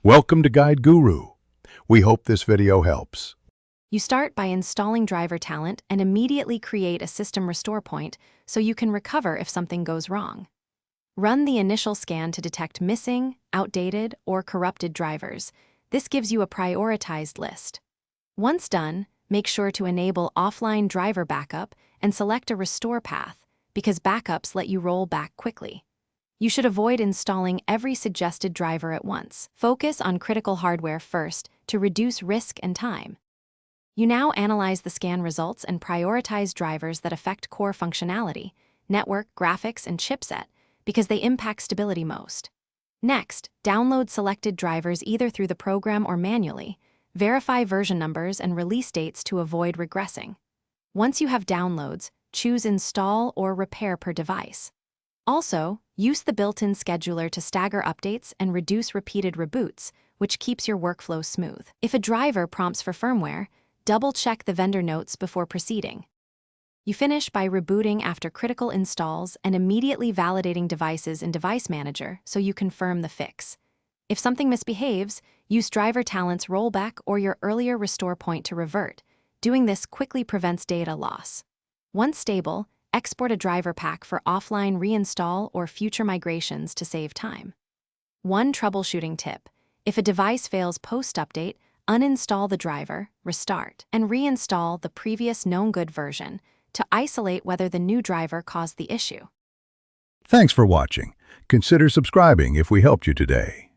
Welcome to Guide Guru. We hope this video helps. You start by installing driver talent and immediately create a system restore point so you can recover if something goes wrong. Run the initial scan to detect missing, outdated, or corrupted drivers. This gives you a prioritized list. Once done, make sure to enable offline driver backup and select a restore path, because backups let you roll back quickly. You should avoid installing every suggested driver at once. Focus on critical hardware first to reduce risk and time. You now analyze the scan results and prioritize drivers that affect core functionality, network, graphics, and chipset, because they impact stability most. Next, download selected drivers either through the program or manually. Verify version numbers and release dates to avoid regressing. Once you have downloads, choose Install or Repair per device. Also, use the built-in scheduler to stagger updates and reduce repeated reboots, which keeps your workflow smooth. If a driver prompts for firmware, double-check the vendor notes before proceeding. You finish by rebooting after critical installs and immediately validating devices in Device Manager so you confirm the fix. If something misbehaves, use driver talent's rollback or your earlier restore point to revert. Doing this quickly prevents data loss. Once stable, export a driver pack for offline reinstall or future migrations to save time. One troubleshooting tip: if a device fails post-update, uninstall the driver, restart, and reinstall the previous known good version to isolate whether the new driver caused the issue. Thanks for watching. Consider subscribing if we helped you today.